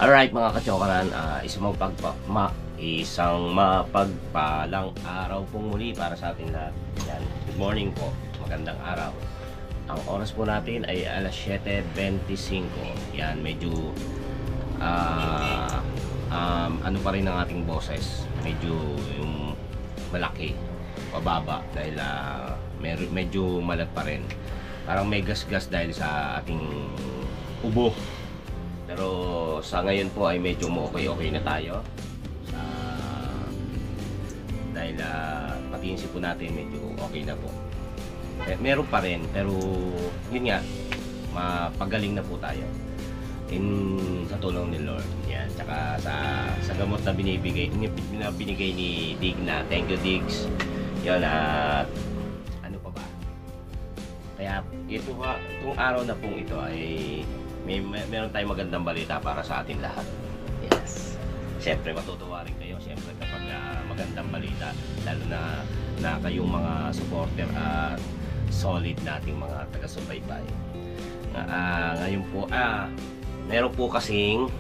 Alright mga kachokaran, isang mapagpalang araw pong muli para sa atin lahat. Yan. Good morning po, magandang araw. Ang oras po natin ay alas 7:25. Yan, medyo ano pa rin ang ating boses. Medyo yung malaki, pababa dahil medyo malat pa rin. Parang may gas-gas dahil sa ating ubo. Pero sa ngayon po ay medyo okay na tayo. Dahil pati yung sipon natin medyo okay na po. Meron pa rin, pero yun nga, mapagaling na po tayo. Sa tulong ni Lord. Yan. Tsaka sa gamot na binigay ni Digna. Thank you, Diggs. Yan, ano pa ba? Kaya itong araw na pong ito ay meron tayong magandang balita para sa atin lahat. Yes. Siyempre matutuwa rin kayo siyempre kapag magandang balita, lalo na kayong mga supporter at solid nating mga taga-subaybay. Ngayon po meron po kasing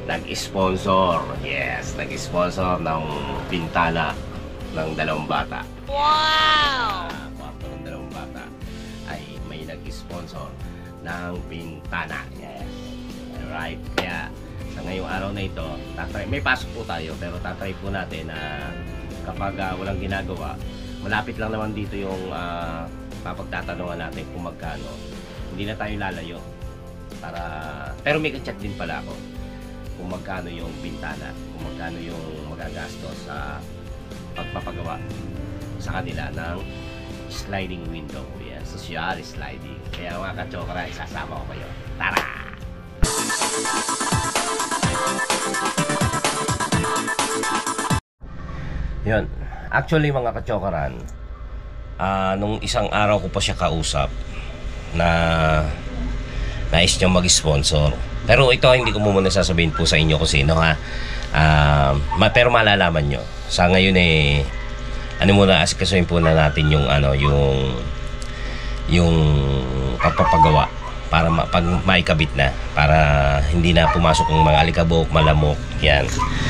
nag-sponsor. Yes, nag-sponsor ng bintana ng dalawang bata. Wow! Kwarto ng dalawang bata ay may nag-sponsor ng bintana. Yes. Alright. Kaya sa ngayong araw na ito, may pasok po tayo, pero tatry po natin na kapag walang ginagawa, malapit lang naman dito yung papagtatanungan natin kung magkano. Hindi na tayo lalayo. Pero may ka-chat din pala ako kung magkano yung bintana, kung magkano yung magagastos sa pagpapagawa sa kanila ng sliding window. Yan, social sliding. Kaya mga kachokra, isasama ko kayo. Tara! Yun. Actually mga kachokaran, nung isang araw ko pa siya kausap na nais niya mag-sponsor. Pero ito hindi ko muna sasabihin po sa inyo kung sino ha. Pero malalaman nyo. Sa ngayon muna asikasuhin po na natin yung yung papapagawa para pag maikabit na, para hindi na pumasok ng mga alikabok, malamok. Yan.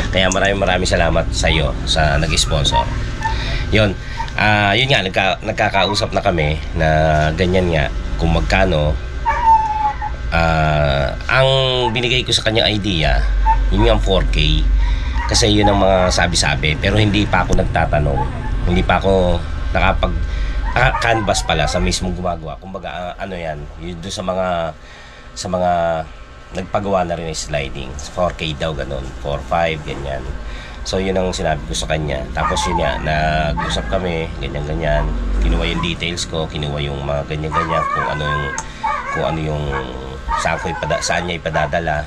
Kaya maraming salamat sa iyo sa nag-sponsor. Yun. Yun nga, nagkakausap na kami na ganyan nga kung magkano. Ang binigay ko sa kanya idea, yun yung 4K. Kasi yun ang mga sabi-sabi. Pero hindi pa ako nagtatanong. Hindi pa ako canvas pala sa mismong gumagawa. Kumbaga yan, yun doon sa mga nagpagawa na rin ng sliding. 4K daw ganun, 4-5 ganyan. So yun ang sinabi ko sa kanya. Tapos yun nga, nag-usap kami, ganyan. Kinuha yung details ko, kinuha yung mga ganyan kung ano yung saan niya ipadadala.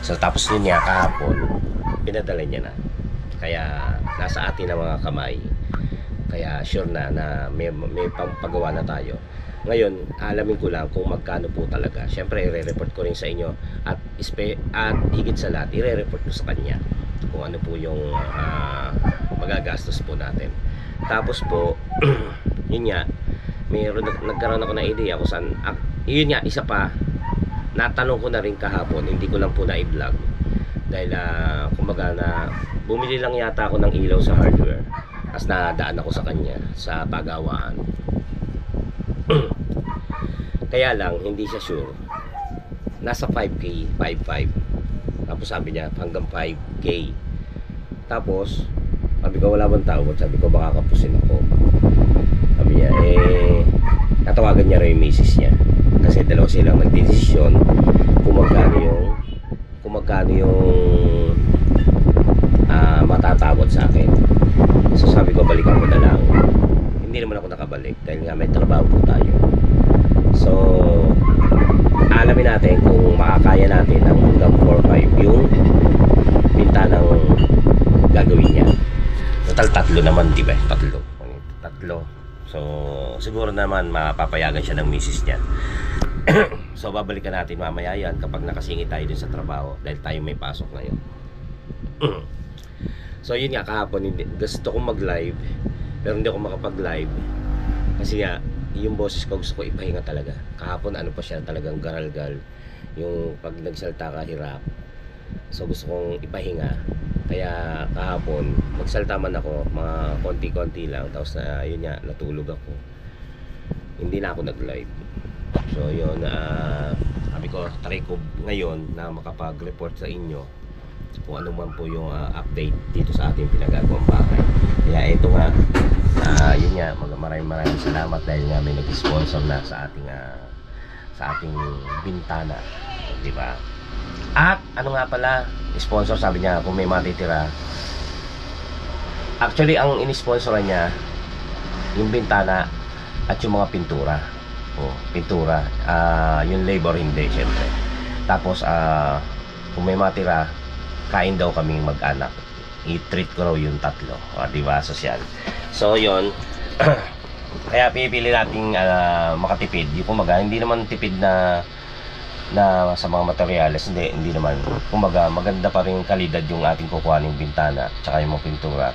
So tapos yun nga kahapon, pinadala niya na. Kaya nasa atin ang mga kamay. Kaya sure na may pagawa na tayo. Ngayon, alamin ko lang kung magkano po talaga. Siyempre, i-report ko rin sa inyo. At higit sa lahat, i-report ko sa kanya kung ano po yung magagastos po natin. Tapos po, yun nga, nagkaroon ako ng idea kung saan. Yun nga, isa pa, natanong ko na rin kahapon, hindi ko lang po na-i-vlog. Dahil, kumbaga bumili lang yata ako ng ilaw sa hardware. Tapos nadaan ako sa kanya sa pagawaan. Kaya lang hindi siya sure. Nasa 5K, 5.5. Tapos sabi niya hanggang 5K. Tapos sabi ko wala bang tawad. Sabi ko baka kapusin ako. Sabi niya natawagan niya rin yung misis niya. Kasi dalawa silang nagdesisyon kung magkano yung matatawad sa akin. So sabi ko balikan ko na lang. Hindi naman ako nakabalik dahil nga may trabaho po tayo. So alamin natin kung makakaya natin ng hanggang 4-5 yung bintanang gagawin niya. Total 3 naman, di ba? 3. So siguro naman mapapayagan siya ng misis niya. So babalikan natin mamaya yan kapag nakasingit tayo din sa trabaho dahil tayo may pasok ngayon. So yun nga, kahapon gusto kong mag-live pero hindi ako makapag-live kasi nga yung boses ko gusto ko ipahinga talaga. Kahapon ano pa siya, talagang garalgal. Yung pag nagsalta ka hirap. So gusto kong ipahinga. Kaya kahapon magsalta man ako, mga konti-konti lang, tapos na yun nga, natulog ako. Hindi na ako nag-live. So yun, sabi ko try ko ngayon na makapag-report sa inyo kung ano man po yung update dito sa ating pinagagawang bahay. Kaya ito nga, yun nga, maraming salamat dahil nga may nag-sponsor na sa ating bintana, di ba? At ano nga pala, sponsor, sabi niya kung may matitira. Actually ang ini-sponsoran niya yung bintana at yung mga pintura. Pintura, yung labor hindi syempre. Tapos kung may matira, kain daw kaming mag-anak. I-treat ko raw yung tatlo, di ba, sosyal. So yon. Kaya pipili nating makatipid. Yung kumaga, hindi naman tipid na sa mga materyales, hindi naman. Kumaga, maganda pa rin kalidad yung ating kukuhaning bintana tsaka yung mga pintura.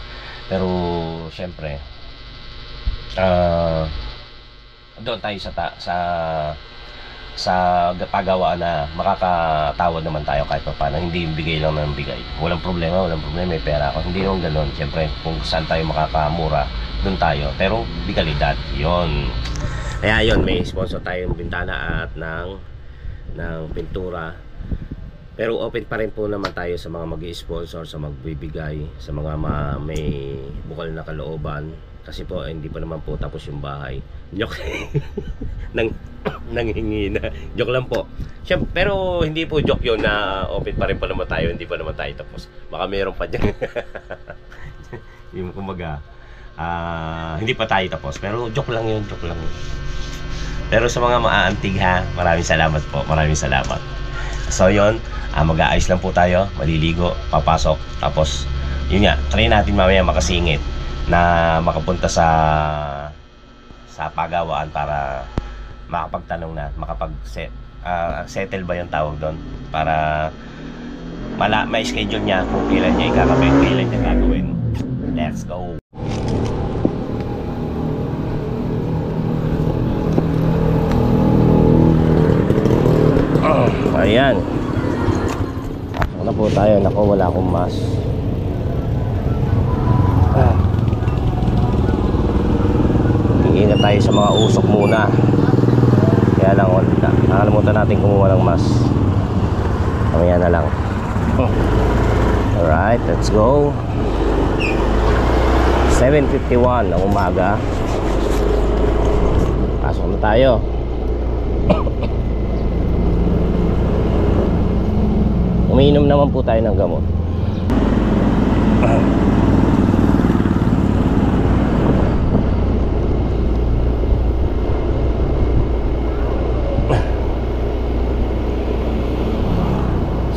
Pero syempre, doon tayo sa pagawaan na makakatawad naman tayo kahit pa paano, hindi yung bigay lang ng bigay. Walang problema, may pera ako. Hindi naman ganoon. Syempre, kung saan tayo makakamura, doon tayo. Pero di kalidad. Yun. Kaya yun, may sponsor tayong bintana at ng pintura. Pero open pa rin po naman tayo sa mga mag-i-sponsor, sa magbibigay, sa mga may bukal na kalooban. Kasi po, hindi pa naman po tapos yung bahay. Joke. Nanghingi na. Joke lang po. Siyempre, pero hindi po joke yun na open pa rin pa naman tayo. Hindi pa naman tayo tapos. Baka mayroon pa dyan. Yung kumaga, hindi pa tayo tapos. Pero joke lang yun, joke lang. Pero sa mga maaantig ha, maraming salamat po. Maraming salamat. So yun, mag-aayos lang po tayo. Maliligo, papasok. Tapos, yun nga, try natin mamaya makasingit na makapunta sa pagawaan para makapagtanong na, settle ba yung tawag doon para ma-schedule niya kung kailan niya ikakabit, kailan niya gagawin. Let's go. Ayan, pasok na po tayo. Naku, wala akong mask. Ingat tayo sa mga usok muna. Kaya lang, nakalimutan natin kumuha ng mask. Mamaya na lang. Alright, let's go. 7:51 ng umaga. Pasok na tayo. Umiinom naman po tayo ng gamot.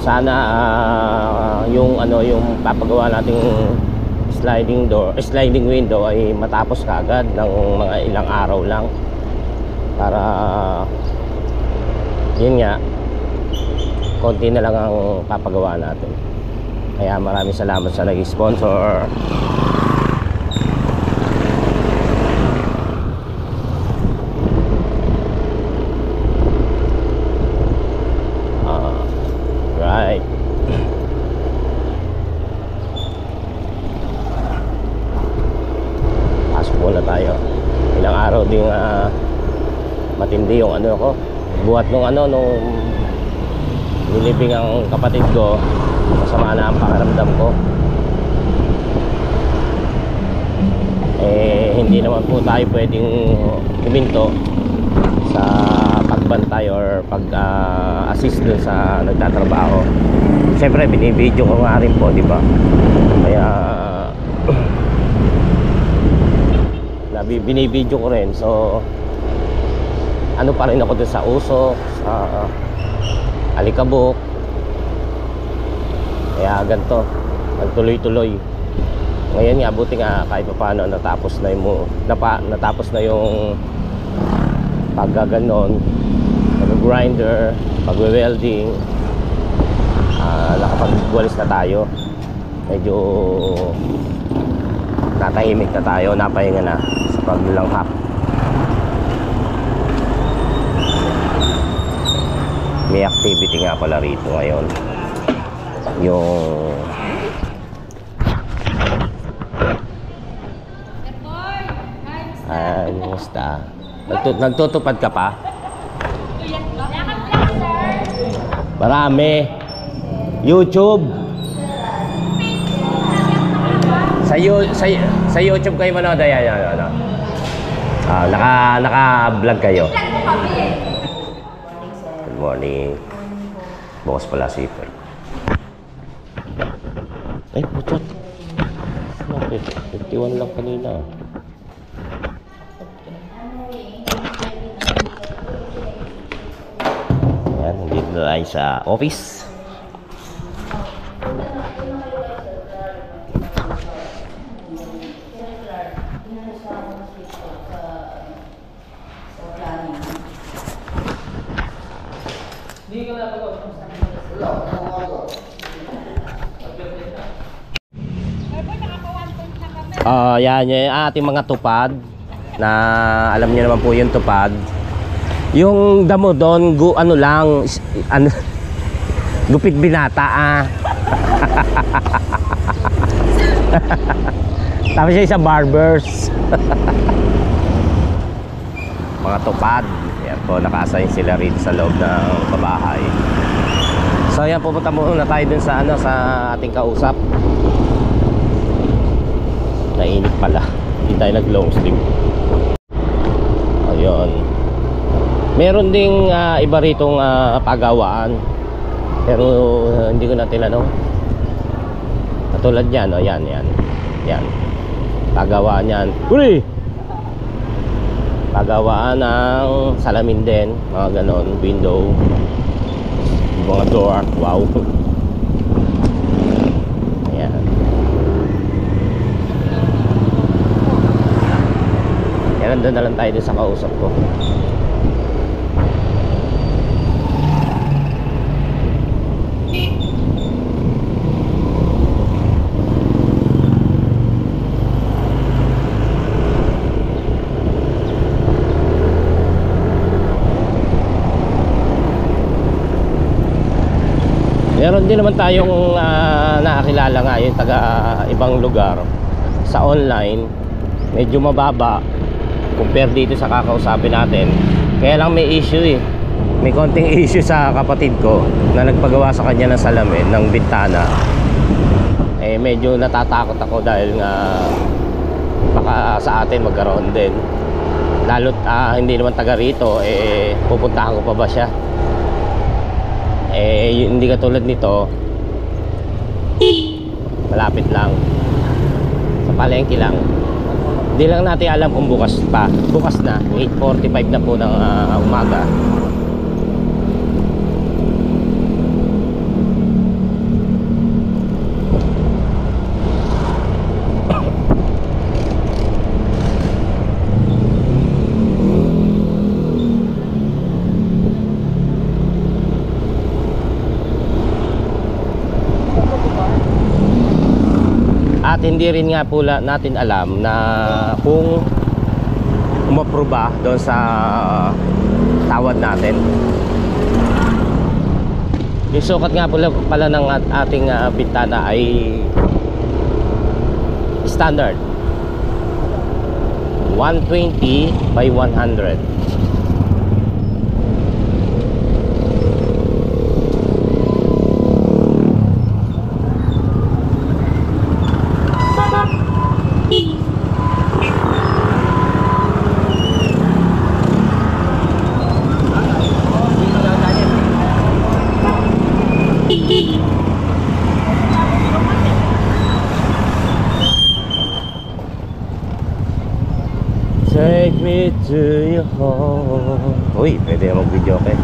Sana yung papagawa nating sliding window ay matapos kaagad ng mga ilang araw lang para yun nga, konti na lang ang papagawa natin. Kaya maraming salamat sa nag-sponsor. Right. Pasok muna tayo. Ilang araw din matindi yung ko. Buhat nung nilibing ang kapatid ko, masama na ang pakiramdam ko. Hindi naman po tayo pwedeng huminto sa pagbantay or pag-assist dun sa nagtatrabaho. Siyempre binibidyo ko nga rin po, di ba? Kaya binibidyo ko rin. So ano pa rin ako dun sa usok, sa alikabok. Kaya ganito, nagtuloy-tuloy. Ngayon nga, buti nga kahit pa paano natapos na yung paggaganon, pag-grinder, pag-welding. Nakapag-walis na tayo. Medyo natahimik na tayo, napahinga na sa paglanghap. May activity nga pala rito ngayon. yung musta? Nagtutupad ka pa? Marami. YouTube. Sa YouTube kayo manood. Ayan. Naka-vlog kayo. Good morning. Bukas pala sipol. Ay, putot. Bakit? 51 lang kanina. Ayan, nandito na tayo sa office. Yan yung ating mga tupad na alam niyo naman po yung tupad. Yung damo doon, gupit binata Tapos siya sa barbers. Mga tupad. Yan po, naka-assign sila rito sa loob ng babahay. So yan, pupunta muna tayo dun sa sa ating kausap. Nainit pala. Hindi tayo nag long sleeve. Ayun. Meron ding iba ritong pagawaan. Pero hindi ko na tinanong. Katulad yan, yan. Pagawaan yan. Uli! Pagawaan ng salamin din. Mga ganon, window. Mga door. Wow. Ayan. Nandun na lang tayo din sa kausap ko. Meron din naman tayong nakakilala nga yung taga ibang lugar sa online. Medyo mababa compare dito sa kakausapin natin. Kaya lang may issue may konting issue sa kapatid ko na nagpagawa sa kanya ng salamin ng bintana. Medyo natatakot ako dahil nga baka sa atin magkaroon din, lalo't hindi naman taga rito. Pupuntahan ko pa ba siya? Hindi katulad nito, malapit lang sa palengke lang. Hindi lang natin alam kung bukas na 8:45 na po ng umaga. At hindi rin nga po natin alam na kung umaproba doon sa tawad natin. Yung sukat nga pala ng ating bintana ay standard 120 by 100. Take me to your home. Uy, pwede mag-video okay.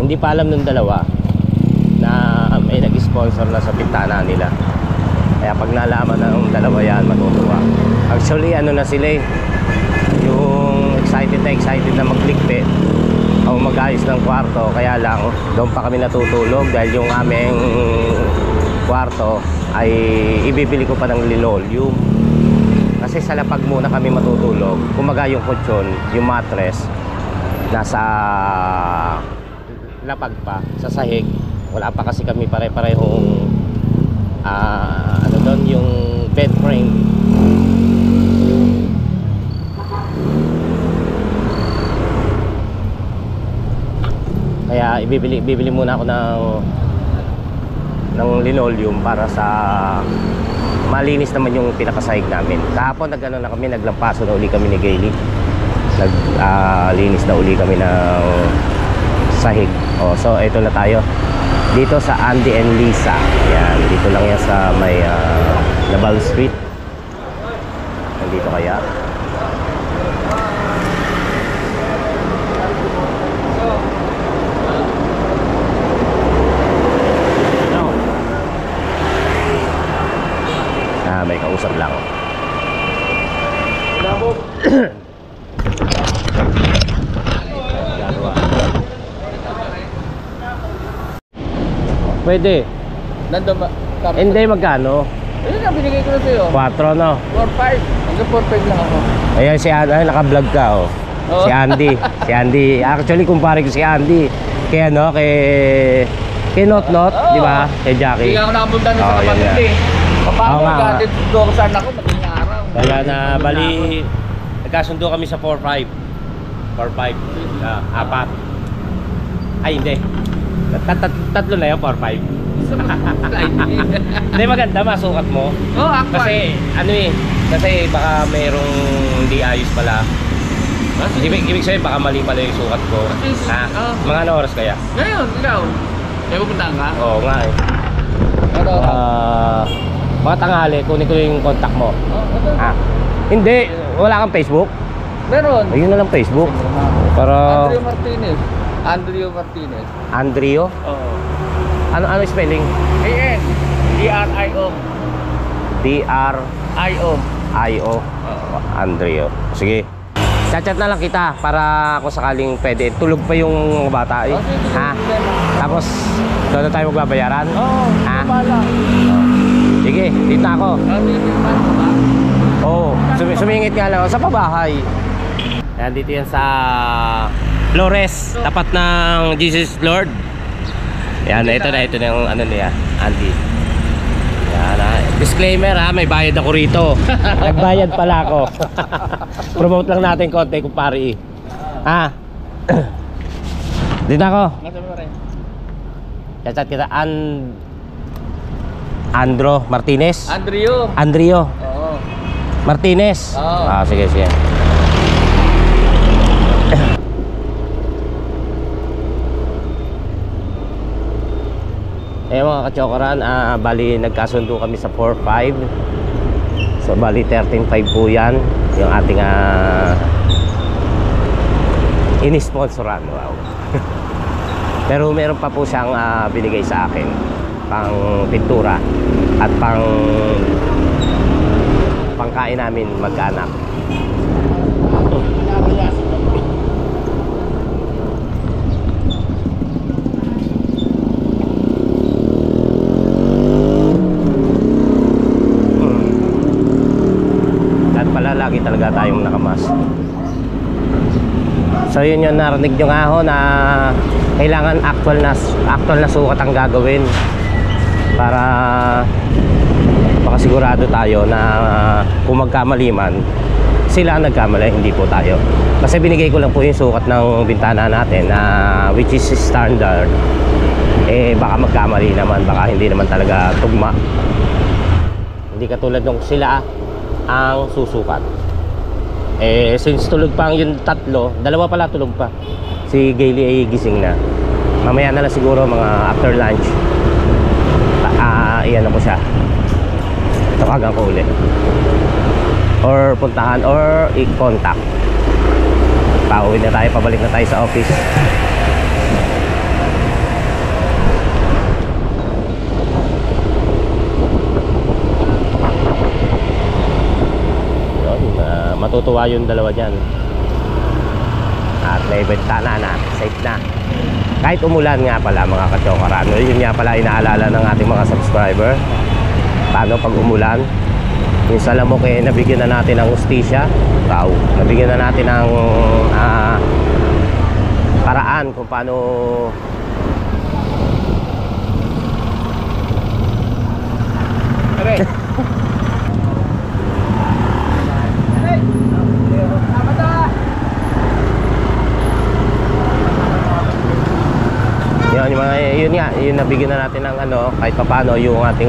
Hindi pa alam ng dalawa na may nag-sponsor sponsor na sa bintana nila. Kaya pag nalaman ng dalawa yan, matutuwa. Actually, ano na sila eh, yung excited na maglikpit o mag-ayos ng kwarto. Kaya lang, doon pa kami natutulog dahil yung aming kwarto ay ibibili ko pa ng linoleum. Kasi sa lapag muna kami matutulog. Kumaga yung kutsyon, yung mattress, nasa lapag pa, sa sahig. Wala pa kasi kami pare-parehong ano doon, yung bed frame. Kaya bibili muna ako ng linoleum para sa malinis naman yung pinakasahig namin. Kahapon nag-ano na kami, naglampaso na uli kami ni Gailey. Linis na uli kami ng sahig. So ito na tayo dito sa Andy and Lisa. Yan, dito lang yan sa may Naval Street. Nandito kaya. May kausap lang. Pwede. Nandun ba? Hindi, magkano? Ayun na, binigay ko na sa'yo. 4, no? 4-5. Hanggang 4-5 lang ako. Ayan si Andy, naka-vlog ka, oh. Oo. Si Andy. Si Andy. Actually, kumpare ko si Andy. Kaya, no, kay Not, Oo. di ba? Kay Jackie. Hindi ako nakapunta na sa Oo, yan kapatid nga. eh. Paano Oo nga, gatid ko saan ako, maging araw. Kaya na, bali, nagkasundo kami sa 4-5. 4-5. Apat. Ay, hindi. Tatlo na yun, 4-5. Hindi, maganda, masukat mo. Oo, actual. Kasi, ano eh, kasi baka mayroong hindi ayos pala. Ibig sabihin, baka mali pala yung sukat ko. Ha? Mga ano oras kaya? Ngayon, ikaw. May pupuntahan ka? Oo nga eh. Ano? Mga tanghali, kunin ko yung contact mo. Ano? Ha? Hindi, wala kang Facebook? Meron. Ayun na lang Facebook. Para... Andrew Martinez. Andrew Martinez. Andrio? Oo. Ano spelling? A-N. D-R-I-O. D-R-I-O. I-O. Andrio. Sige. Chat na lang kita para kung sakaling pwede. Tulog pa yung mga bata eh. Ha? Tapos, doon na tayo magbabayaran? Oo. Ha? Pala. Sige, dito na ako. Oo, sumingit nga lang ako sa pabahay. Ayan, dito yan sa Flores, tapat ng Jesus Lord. Ayan, ito na yung ano niya, Andy. Ayan, disclaimer ha, may bayad ako rito. Nagbayad pala ako. Promote lang natin konti kumpare. Ha? Dito ako. Nasa mo rin. Chat kita, Andro Martinez. Andrio Oo. Martinez. Oo. Sige. Mga kachokoran, bali nagkasundo kami sa 4-5. So bali 13-5 po yan yung ating ini-sponsoran. Wow. Pero meron pa po siyang binigay sa akin pang pintura at pangkain namin mag-anak. At pala lagi talaga tayong nakamas. So yun yung narinig nyo nga ho na kailangan actual na sukat ang gagawin para makasigurado tayo na kung magkamali man sila ang nagkamali, hindi po tayo. Kasi binigay ko lang po yung sukat ng bintana natin na which is standard. Baka magkamali naman, baka hindi naman talaga tugma. Hindi katulad nung sila ang susukat. Since tulog pa yung tatlo, dalawa pala tulog pa. Si Gailey ay gising na. Mamaya na lang siguro mga after lunch. Iyan ako siya. Tawagan ko ulit. Or puntahan or i-contact. Pauwi na tayo, pabalik na tayo sa office. matutuwa yung dalawa dyan. At may bentana na, safe na. Kahit umulan nga pala mga kachokaran. Yun nga pala inaalala ng ating mga subscriber. Paano pag umulan? Yung sa lamok eh, nabigyan na natin ng ustisya. Wow, nabigyan na natin ng paraan kung paano yun nga, yun nabigyan na natin ng ano, kahit paano yung ating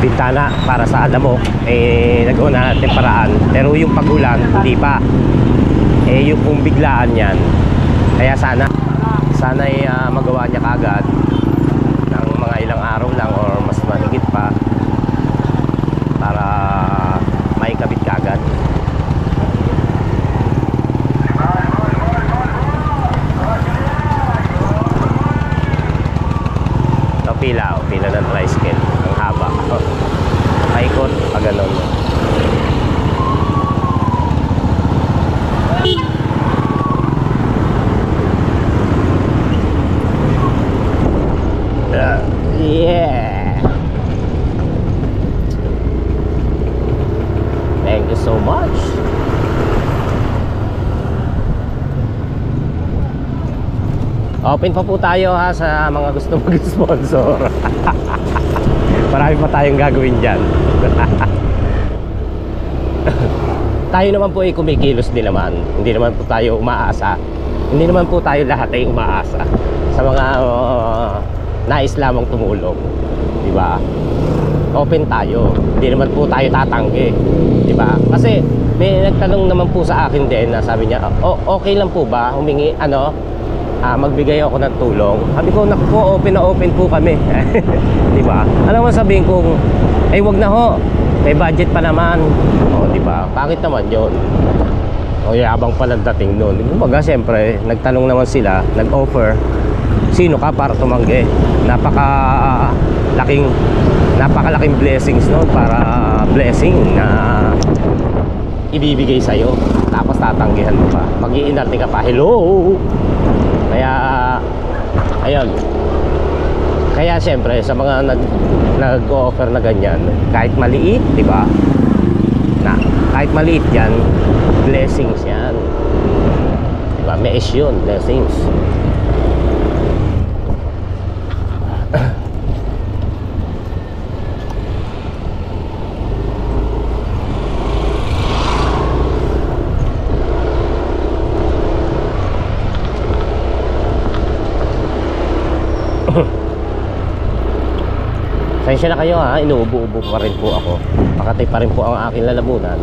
bintana para sa alamok eh nagawa na natin paraan. Pero yung pag-ulan hindi pa, eh yung kung biglaan yan, kaya sana ay magawa niya kagad ng mga ilang araw lang or mas mahigit pa para maikabit kagad. Pila ng tricycle ang haba. Paikot pag ganon. Yeah. Thank you so much. Open pa po tayo ha sa mga gusto mag-sponsor. Marami pa tayong gagawin dyan. Tayo naman po ay kumikilos din naman. Hindi naman po tayo umaasa. Hindi naman po tayo lahat ay umaasa sa mga nais lamang tumulong. Diba? Open tayo. Hindi naman po tayo tatanggi. Diba? Kasi may nagtanong naman po sa akin din na sabi niya, okay lang po ba humingi magbigay ako ng tulong. Sabi ko, naku po, open na open po kami. Diba? Alam mo sabihin kong, ay wag na ho, may budget pa naman. O diba? Pangit naman yun. O yabang pa ng dating nun. Kumbaga siyempre, nagtanong naman sila, nag-offer, sino ka para tumanggi? Napakalaking blessings nun, para blessing na ibibigay sa'yo. Tapos tatanggihan mo pa. Mag-iinarte ka pa, hello! Kaya ayun. Kaya siyempre sa mga nag-offer na ganyan, kahit maliit, 'di ba? Na kahit maliit 'yan, blessings 'yan. 'Di ba? May yun, blessings. Pasensya na kayo ha, inuubo-ubo pa rin po ako. Makatay pa rin po ang aking lalamunan.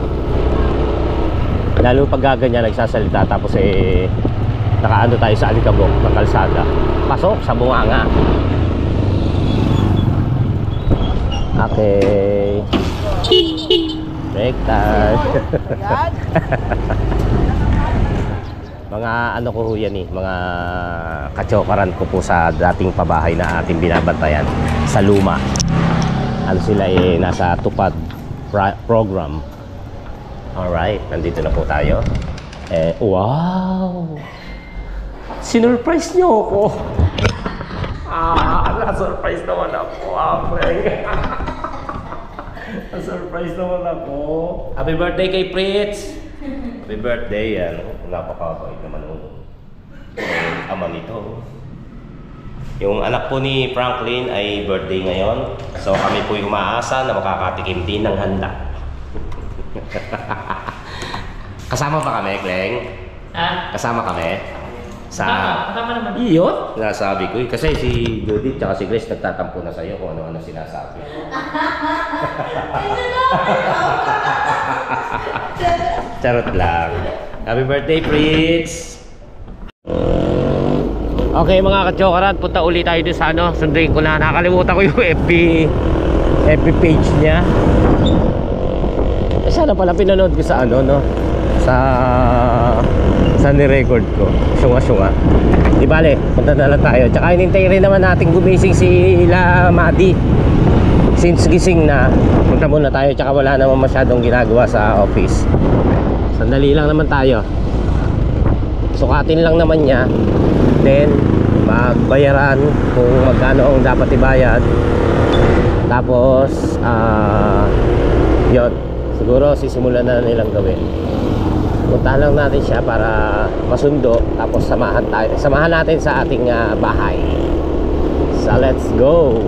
Lalo pag gaganyan nagsasalita tapos nakaano tayo sa alikabok ng kalsada. Pasok sa bunganga. Okay. Break time. Mga ano ko yan mga kachokaran ko po sa dating pabahay na ating binabantayan sa Luma. Ano sila nasa tupad program. Alright, nandito na po tayo. Wow! Sinurprise niyo ako. Na-surprise naman ako. Na-surprise naman ako. Happy birthday kay Fritz! Happy birthday yan. Napakabait naman ama nito. Yung anak po ni Franklin ay birthday ngayon. So kami po yung umaasa na makakatikim din ng handa. Kasama pa kami, Kleng? Kasama kami? Kasama naman. Iyon? Nasabi ko kasi si Judith at si Grace nagtatampo na sa'yo kung ano-ano sinasabi. Charot lang. Happy birthday, Fritz! Okay mga kachokaran, punta ulit tayo doon sa sunduin ko na. Nakalimutan ko yung FB page niya. Sana pala pinanood ko sa sa ni-record ko. Syunga-syunga. Di bale, punta na lang tayo. Tsaka hinintay rin naman natin gumising si Madi. Since gising na, punta muna tayo, tsaka wala naman masyadong ginagawa sa office. Sandali lang naman tayo. Sukatin lang naman niya. Then magbayaran kung magkano ang dapat ibayad. Tapos yun, siguro sisimulan na nilang gawin. Puntahan lang natin siya para masundo. Tapos samahan natin sa ating bahay. So let's go.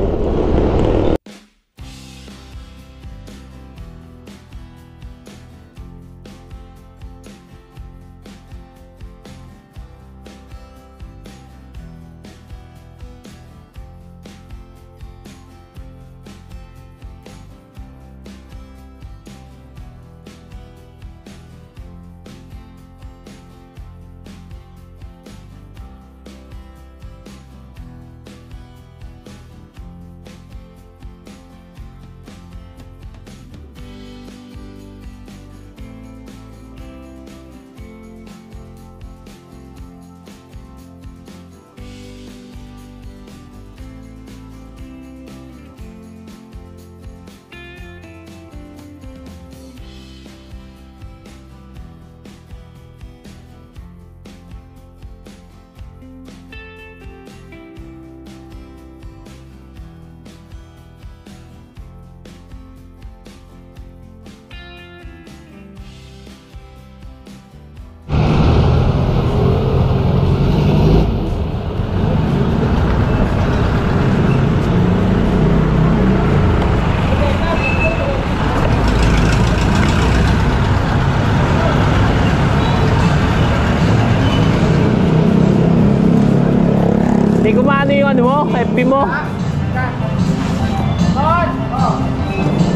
Hindi gumano yung ano mo, FB mo?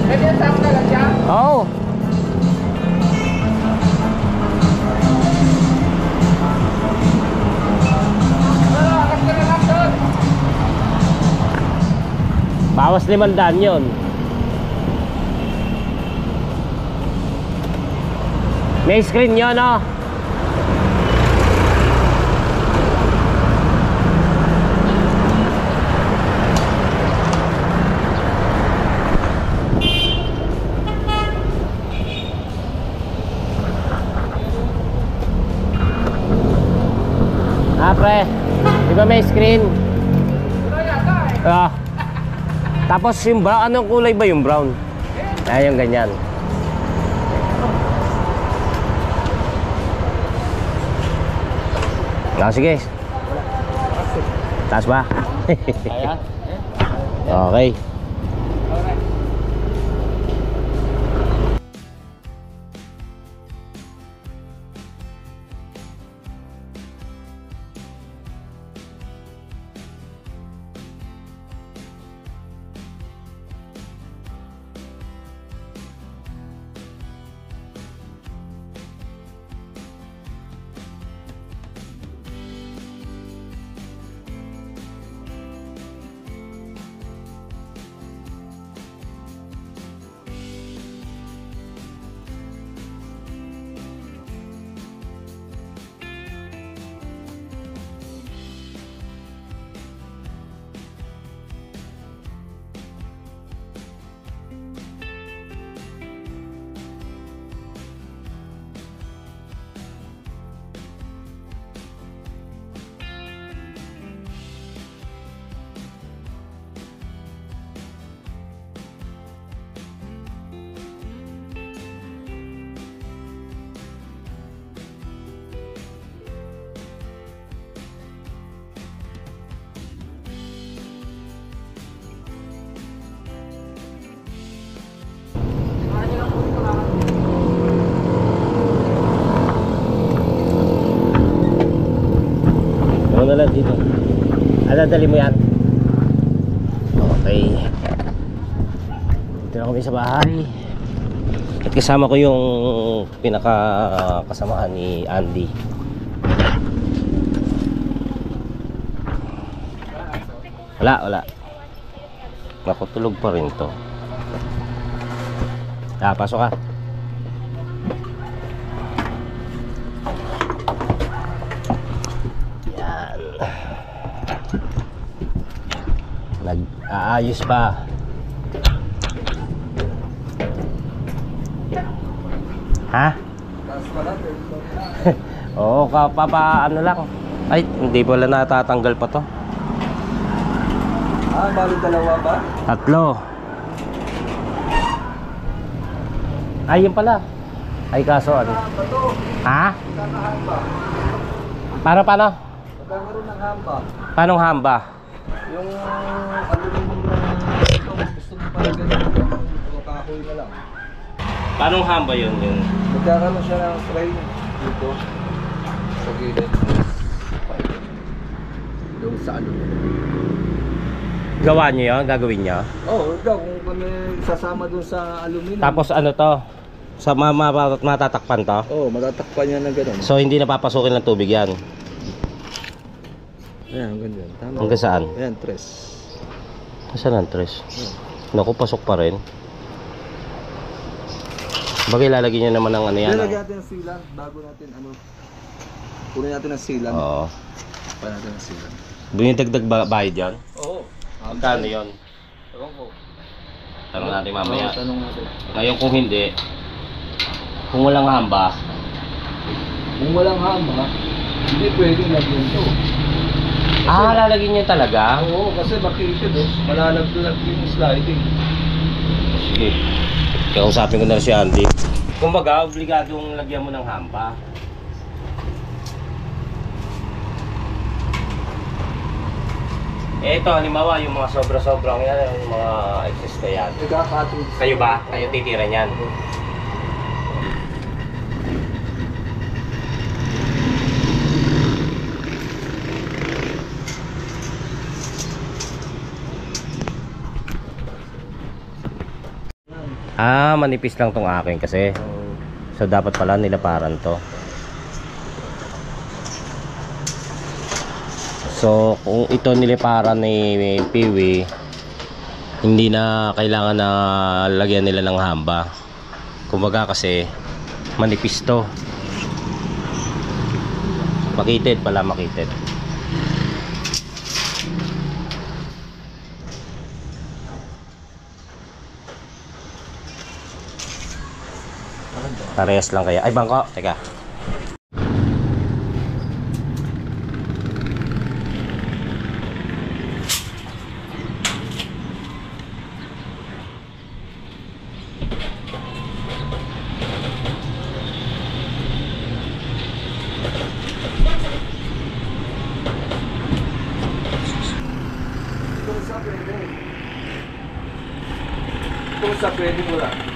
Pwede yung tap na lang siya? Oo. Akas ka na lang doon. Bawas 500 yun. May screen yun, no? Pre, di ba may screen? Tapos yung brown, anong kulay ba yung brown? Ay, yung ganyan. Sige. Taas ba? Okay. Ano na lang dito. Dali mo yan. Okay. Dito na kami sa bahay. At kasama ko yung pinaka-kasamaan ni Andy. Wala. Naku, tulog pa rin to. Pasok ka. Nag-aayos pa. Ha? Taas pala, Oo, ano lang. Ay, hindi pala natatanggal pa to. bali dalawa ba? Tatlo. Ay, yun pala. Ay, kaso ano? Bato, Ha? kakahamba. Paano? Magkakaroon ng hamba. Paanong hamba? Yung aluminum na ito, gusto mo pala ganyan. Yung kahoy na lang. Paanong hamba yun? Magkakaroon siya ng frame dito. Sa gilid. Doon sa aluminum. Gawa nyo yun? Gagawin nyo? Oo, ikaw kung kami sasama doon sa aluminum. Tapos ano to? Sa matatakpan to? Oo, matatakpan niya ng gano'n. So hindi napapasukin ng tubig yan? Ayan, hanggang dyan. Tama. Hanggang saan? Ayan, tres. Saan ang tres? Naku, pasok pa rin. Bagay lalagyan nyo naman ng ano yan. Lalagyan natin ng silang bago natin kunin natin ng silang. Oo. Pa natin ng silang. Binidagdag bayad yan? Oo. Magkano yun? Ewan ko. Tanong natin mamaya. Oo, tanong natin. Ngayon kung hindi, kung walang hamba, Kung walang hama, hindi pwedeng lagyan to. lalagyan nyo talaga? Oo, kasi makikita malalagdag yung sliding. Sige. Kausapin ko na si Andy. Kumbaga, obligadong lagyan mo ng hamba. Ito, halimbawa, yung mga sobra-sobrang yan, yung mga excess na yan. Nagkakatulog. Kayo ba? Kayo titira niyan? Manipis lang tong akin kasi. So dapat pala nilaparan to. So kung ito niliparan ni Piwi, hindi na kailangan na lagyan nila ng hamba. Kumbaga kasi manipis to. Makitid pala, makitid. Parehas lang kaya. Ay, bangko. Teka. Kung sa pwede mo lang.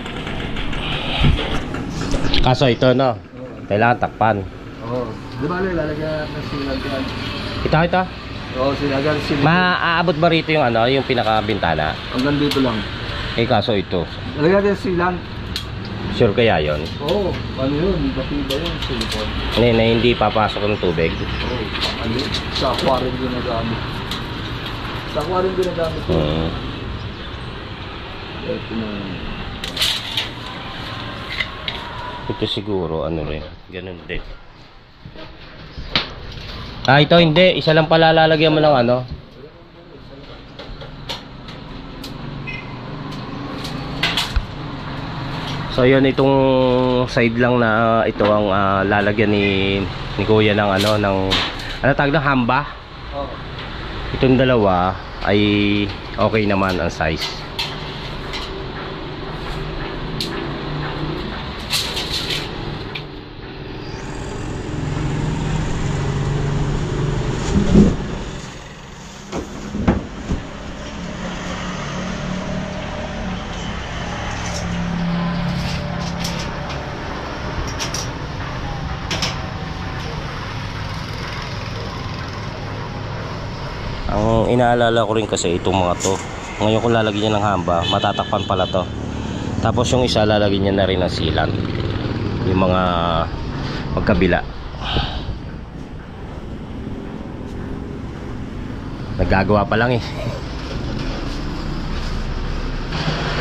Kaso ito no, kailangan takpan. Oo. Di ba lalagyan natin ng silang yan? Ito. Oo, sinagal silang. Maaabot ba rito yung ano, yung pinakabintana? Hanggang dito lang. Kaso ito. Lalagyan natin ng silang. Sure kaya yon? Oo, ano yun? Batiba yun, silicone. Na hindi papasok ng tubig. Oo, ano yun? Sa aquarium ginagamit. Sa aquarium ginagamit. Ito na. Ito siguro ano rin, ganun din. Ito hindi, isa lang pala lalagyan mo ng ano. So yun, itong side lang na ito ang lalagyan ni Kuya ng ano, ng ano tawag ng hamba. Oo. Itong dalawa ay okay naman ang size. Ang inaalala ko rin kasi itong mga to, ngayon kung lalagyan niya ng hamba, matatakpan pala to. Tapos yung isa lalagyan niya na rin ng silan, yung mga magkabila. Nagagawa pa lang eh.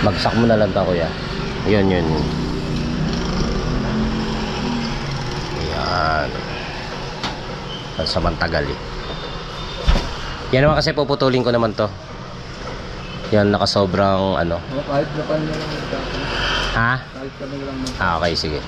Bagsak mo na lang ta, kuya. Yun. Ayan. Samantagal eh. Yan naman kasi puputulin ko naman to. Yan, nakasobrang ano. Kahit na pa nila lang. Ha? Kahit pa nila lang. Okay, sige.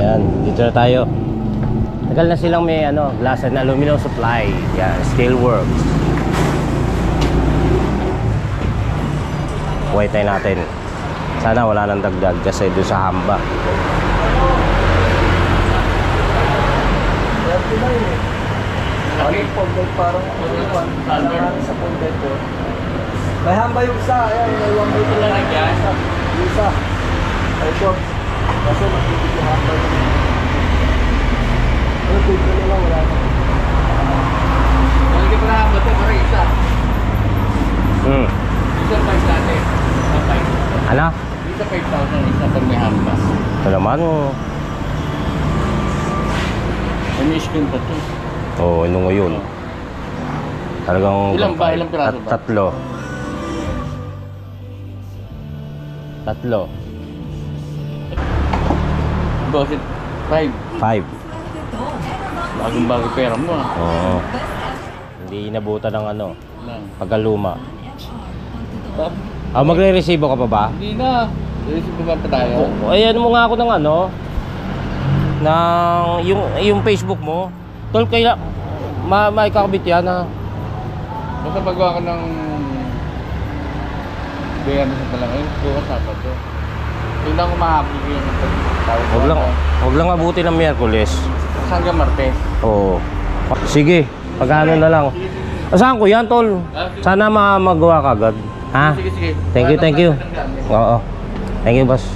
Ayan, dito na tayo. Tagal na silang may glass and aluminum supply. Yan, Steelworks. Wait tayo natin. Sana wala nang dagdag kasi doon sa hamba. Parang sa pundal ko. May hamba yung isa. Ayan, may hamba yung isa. Yung isa. Ay, short. Kasi magtitip yung hamba yung ano, dito na lang, wala na. Hindi pa na hamba ito, parang isa. Isa 5 natin. Ano? Isa 5,000, isa pag may hamba. Ito naman. May screen pa ito. Oo, ano ngayon. Talagang Ilan ba? Ilang piraso ba? Tatlo. Bosit 5. 5. Bagong-bago pera mo ah. Oo. Hindi inabutan ng Lang. pagkaluma. Magre-resibo ka pa ba? Hindi na. Receive ba pa tayo? Ayan mo nga ako ng ng yung Facebook mo. Tol, kaya maikakabit yan ha. Basta pagawa ka ng bayan sa talangin, bukas dapat to. Hindi lang umahapon yung tawag. Huwag lang abuti ng Miyerkules. Hanggang Martes. Oo. Sige, pag-ano na lang. Asahan ko yan, tol. Sana magawa ka agad. Ha? Sige, sige. Thank you. Oo. Thank you, boss.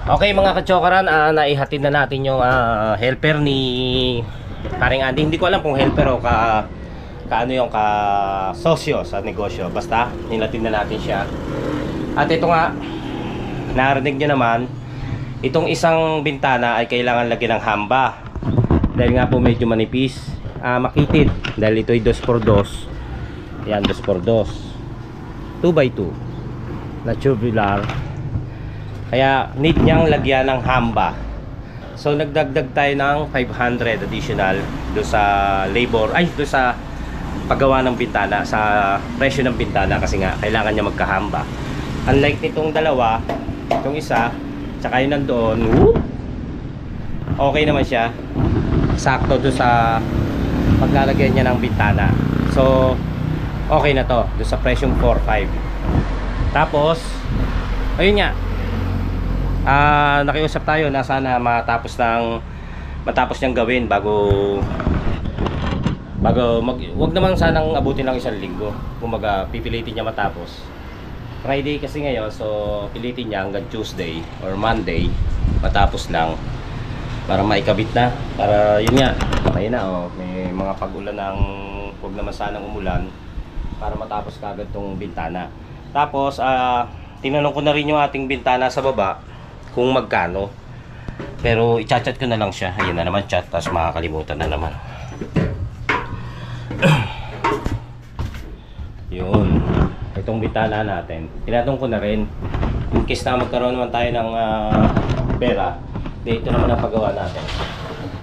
Okay mga kachokaran, naihatid na natin yung helper ni paring Andy. Hindi ko alam kung helper o kaano yung sosyo sa negosyo. Basta nilatid na natin siya. At ito nga, narinig nyo naman, itong isang bintana ay kailangan lagyan ng hamba. Dahil nga po medyo manipis, makitid. Dahil ito ay 2x2. Yan, 2x2, 2x2 na tubular. Kaya need niyang lagyan ng hamba. So nagdagdag tayo ng 500 additional do sa labor, do sa paggawa ng bintana, sa presyo ng bintana, kasi nga kailangan niya magkahamba. Unlike nitong dalawa, itong isa tsaka yung nandoon, okay naman siya, sakto do sa paglalagyan niya ng bintana. So okay na to do sa presyong 4-5. Tapos ayun nga, nakiusap tayo na sana matapos niyang gawin bago wag naman sanang abutin ng 1 linggo. Kumaga pipilitin niya matapos Friday kasi ngayon, so pilitin niya hanggang Tuesday or Monday matapos lang para maikabit na, para yun nga, may mga pag-ulan ng wag naman sanang umulan para matapos kagad tong bintana. Tapos tinanong ko na rin yung ating bintana sa baba kung magkano, pero i-chat ko na lang siya. Ayun na naman chat, tapos makakalimutan na naman. Yun, itong bintana natin tinatong ko na rin in case na magkaroon naman tayo ng pera. Dito naman ang paggawa natin,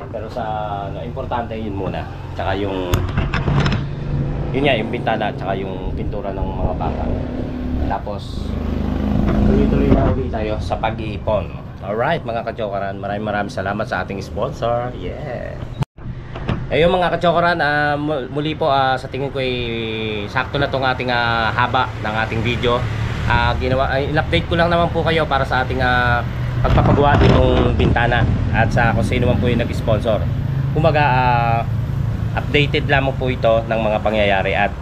pero sa importante yun muna, tsaka yung bintana, tsaka yung pintura ng mga bata. Tapos tuloy-tuloy na ulit tayo sa pag-iipon. Alright mga kachokaran, maraming salamat sa ating sponsor. Yeah. Ayun mga kachokaran, muli po sa tingin ko ay sakto na tong ating haba ng ating video. In-update ko lang naman po kayo para sa ating pagpapagawa ng bintana at sa kung sino man po yung nag-sponsor. Kumaga updated lamang po ito ng mga pangyayari at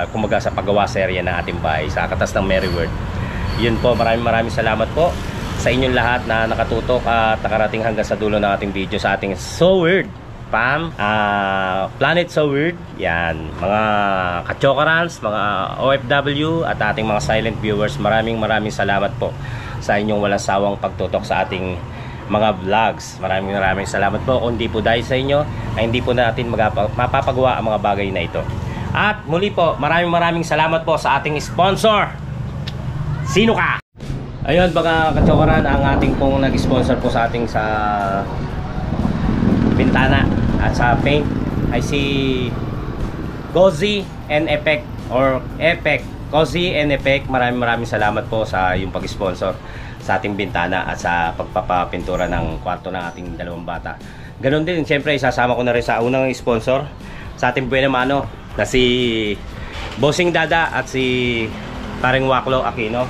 kumaga sa paggawa serye ng ating bahay sa katas ng Merryworld. Yun po, maraming salamat po sa inyong lahat na nakatutok at nakarating hanggang sa dulo ng ating video sa ating So Weird Planet So Weird. Yan, mga kachokarans, mga OFW at ating mga silent viewers, maraming salamat po sa inyong walang sawang pagtutok sa ating mga vlogs. Maraming salamat po. Kung hindi po dahil sa inyo ay hindi po natin mapapagawa ang mga bagay na ito. At muli po, maraming salamat po sa ating sponsor. Sino ka? Ayun mga katsokoran, ang ating pong nag-sponsor po sa ating sa bintana at sa paint ay si Cozy and Effect or Effect. Cozy and Effect, maraming salamat po sa yung pag-sponsor sa ating bintana at sa pagpapapintura ng kwarto ng ating dalawang bata. Ganon din, siyempre isasama ko na rin sa unang sponsor sa ating buena mano na si Bossing Dada at si Paring Waklo Aquino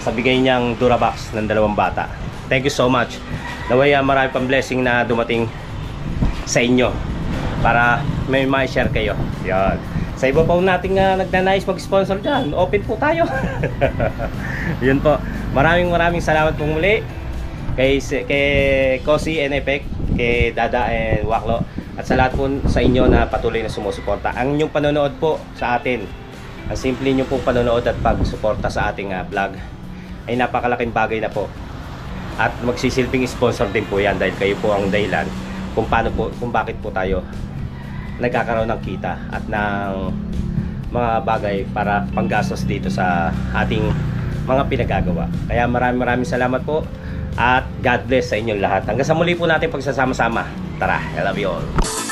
sa bigay niyang Durabox ng dalawang bata. Thank you so much. Naway marami pang blessing na dumating sa inyo para may ma-share kayo. Yan. Sa iba pa nating nagnanais mag-sponsor dyan, open po tayo. Yun po. Maraming salamat po muli kay Cozy and Effect, kay Dada and Waklo, at sa lahat po sa inyo na patuloy na sumusuporta. Ang inyong panonood po sa atin, ang simple nyo pong panonood at pagsuporta sa ating vlog ay napakalaking bagay na po. At magsisilbing sponsor din po yan dahil kayo po ang dahilan kung bakit po tayo nagkakaroon ng kita at ng mga bagay para panggastos dito sa ating mga pinagagawa. Kaya maraming salamat po at God bless sa inyong lahat. Hanggang sa muli po natin pagsasama-sama. Tara, I love you all.